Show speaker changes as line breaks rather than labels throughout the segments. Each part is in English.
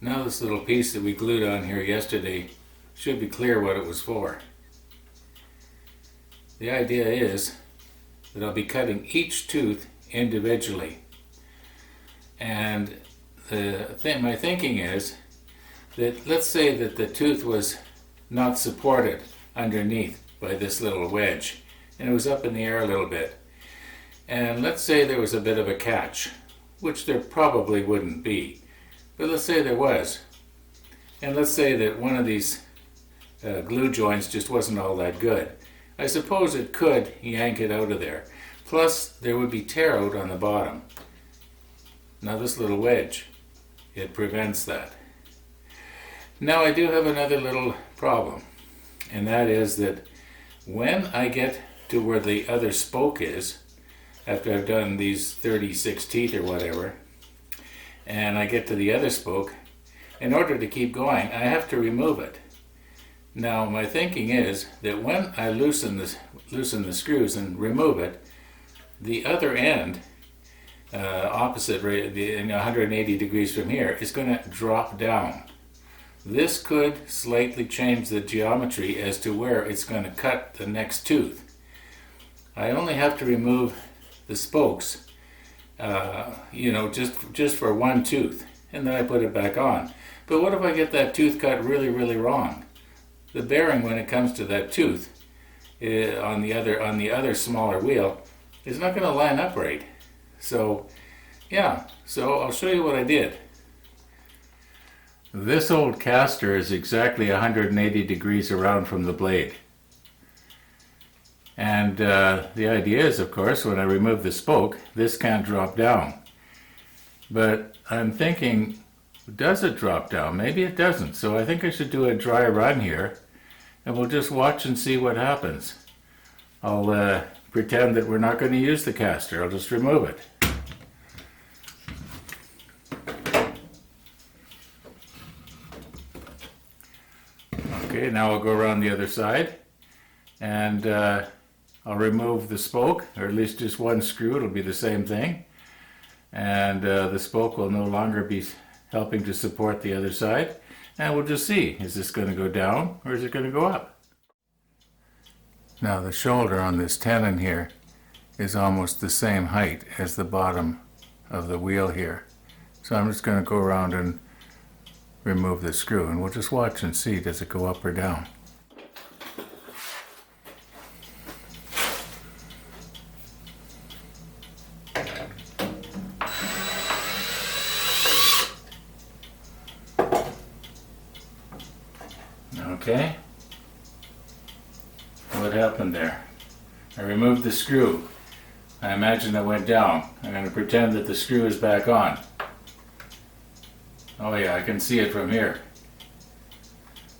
Now this little piece that we glued on here yesterday should be clear what it was for. The idea is that I'll be cutting each tooth individually. And my thinking is that, let's say that the tooth was not supported underneath by this little wedge, and it was up in the air a little bit. And let's say there was a bit of a catch, which there probably wouldn't be, but let's say there was. And let's say that one of these glue joints just wasn't all that good. I suppose it could yank it out of there. Plus, there would be tear out on the bottom. Now this little wedge, it prevents that. Now I do have another little problem, and that is that when I get to where the other spoke is, after I've done these 36 teeth or whatever, and I get to the other spoke, in order to keep going, I have to remove it. Now my thinking is that when I loosen the screws and remove it, the other end, opposite 180 degrees from here, is going to drop down. This could slightly change the geometry as to where it's going to cut the next tooth. I only have to remove the spokes, just for one tooth, and then I put it back on. But what if I get that tooth cut really, really wrong? The bearing, when it comes to that tooth on the other smaller wheel, is not going to line up right. So I'll show you what I did. This old caster is exactly 180 degrees around from the blade. And the idea is, of course, when I remove the spoke, this can't drop down. But I'm thinking, does it drop down? Maybe it doesn't. So I think I should do a dry run here, and we'll just watch and see what happens. I'll pretend that we're not going to use the caster. I'll just remove it. Okay, now I'll go around the other side, and I'll remove the spoke, or at least just one screw. It'll be the same thing. And the spoke will no longer be helping to support the other side. And we'll just see, is this going to go down or is it going to go up? Now the shoulder on this tenon here is almost the same height as the bottom of the wheel here. So I'm just going to go around and remove the screw, and we'll just watch and see, does it go up or down? Okay, what happened there? I removed the screw. I imagine it went down. I'm going to pretend that the screw is back on. Oh yeah, I can see it from here.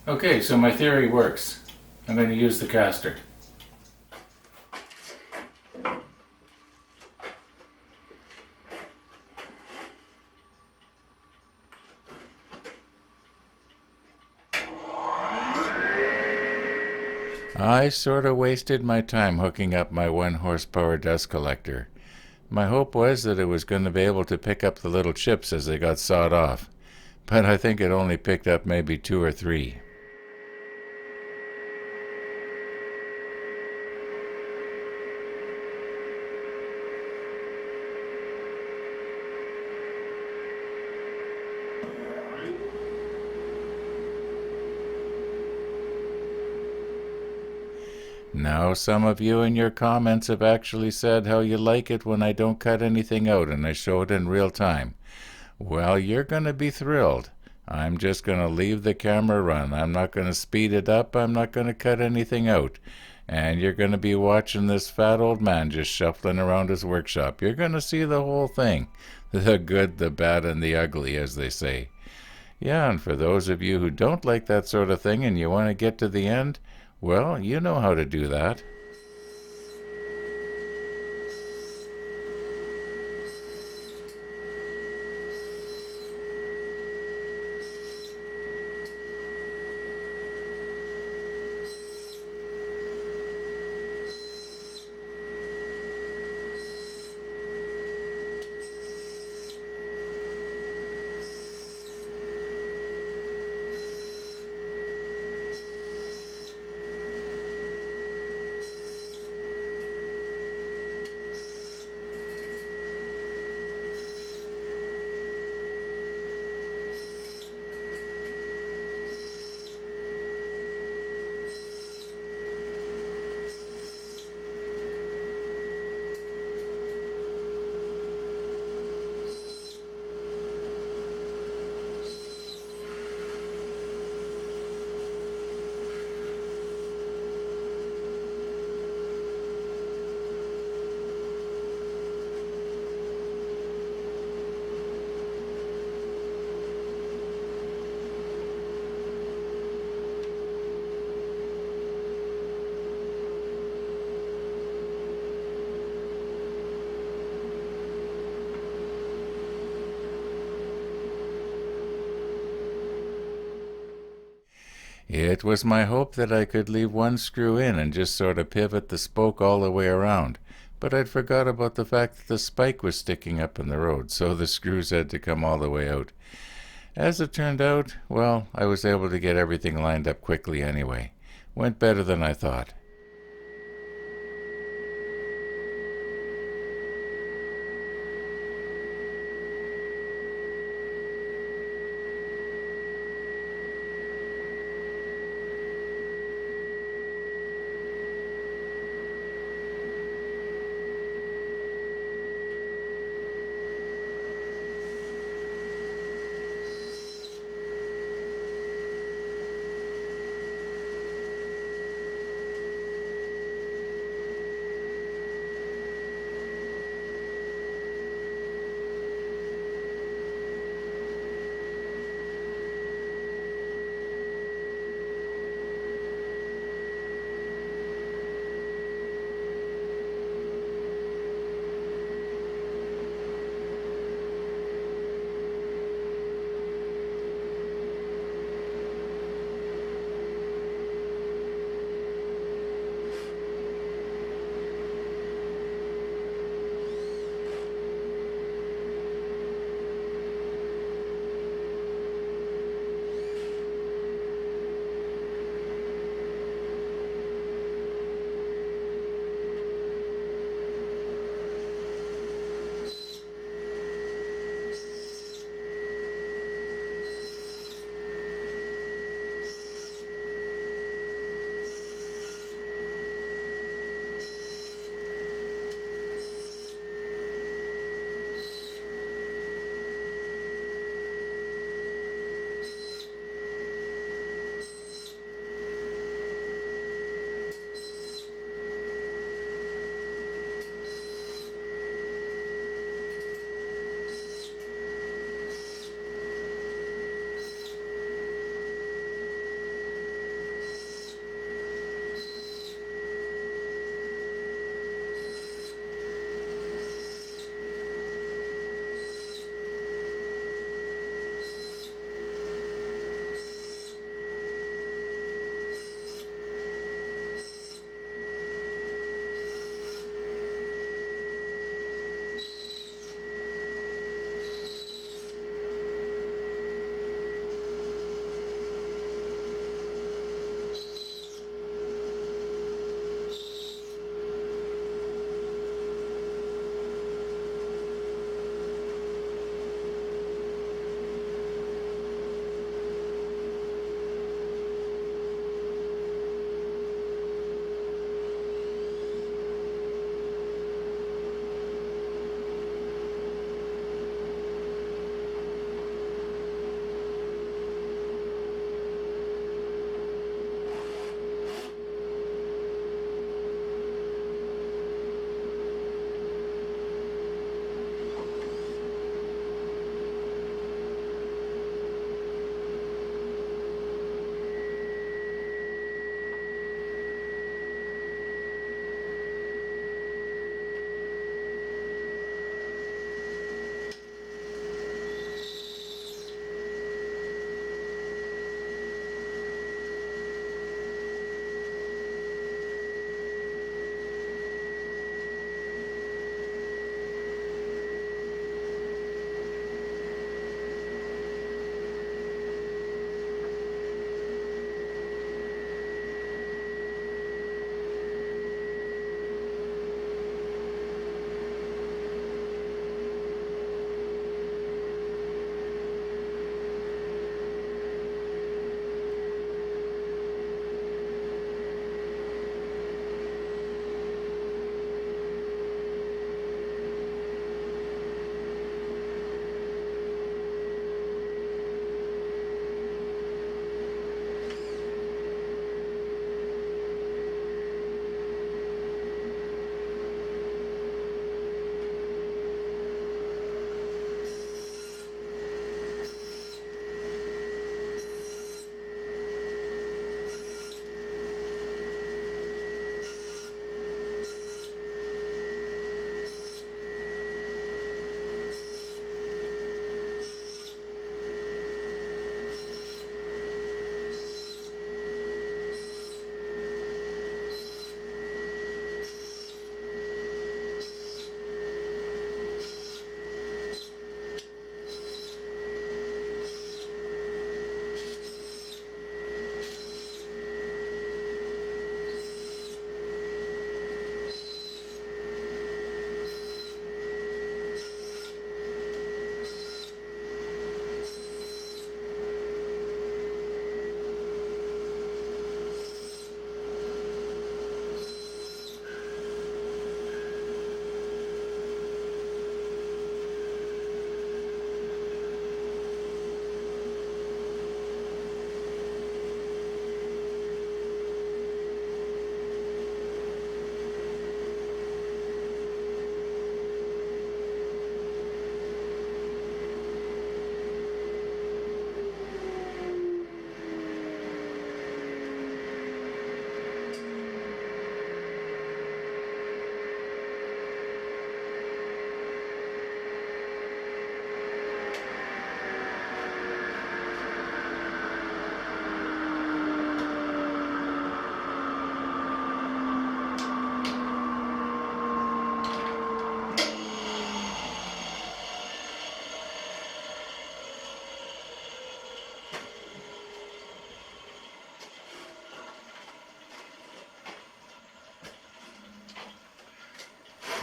Okay, so my theory works. I'm going to use the caster. I sort of wasted my time hooking up my 1-horsepower dust collector. My hope was that it was going to be able to pick up the little chips as they got sawed off, but I think it only picked up maybe 2 or 3. Now some of you in your comments have actually said how you like it when I don't cut anything out and I show it in real time. Well, you're going to be thrilled. I'm just going to leave the camera run. I'm not going to speed it up. I'm not going to cut anything out. And you're going to be watching this fat old man just shuffling around his workshop. You're going to see the whole thing. The good, the bad, and the ugly, as they say. Yeah, and for those of you who don't like that sort of thing and you want to get to the end, well, you know how to do that.
It was my hope that I could leave one screw in and just sort of pivot the spoke all the way around, but I'd forgot about the fact that the spike was sticking up in the road, so the screws had to come all the way out. As it turned out, well, I was able to get everything lined up quickly anyway. Went better than I thought.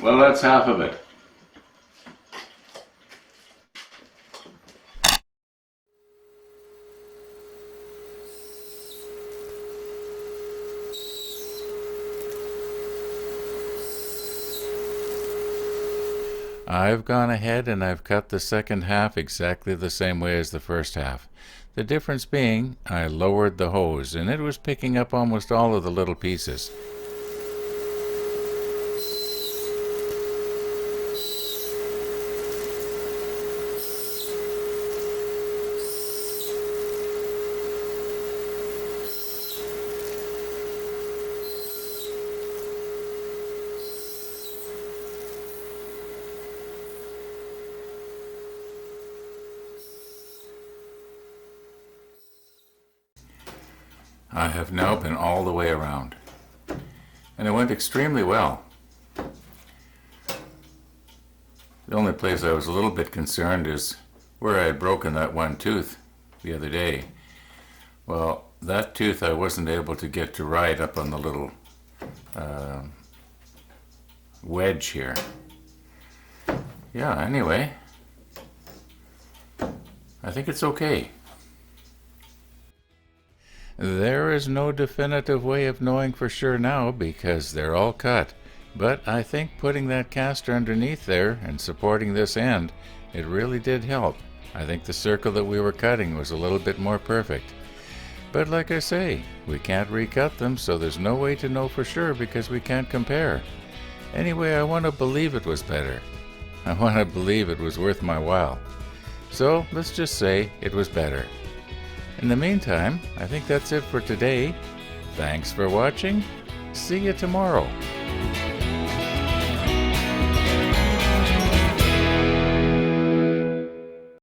Well, that's half of it.
I've gone ahead and I've cut the second half exactly the same way as the first half. The difference being I lowered the hose and it was picking up almost all of the little pieces. I have now been all the way around, and it went extremely well. The only place I was a little bit concerned is where I had broken that one tooth the other day. Well, that tooth I wasn't able to get to right up on the little wedge here. Yeah, anyway, I think it's okay. There is no definitive way of knowing for sure now because they're all cut, but I think putting that caster underneath there and supporting this end, it really did help. I think the circle that we were cutting was a little bit more perfect. But like I say, we can't recut them, so there's no way to know for sure because we can't compare. Anyway, I want to believe it was better. I want to believe it was worth my while. So let's just say it was better. In the meantime, I think that's it for today. Thanks for watching. See you tomorrow.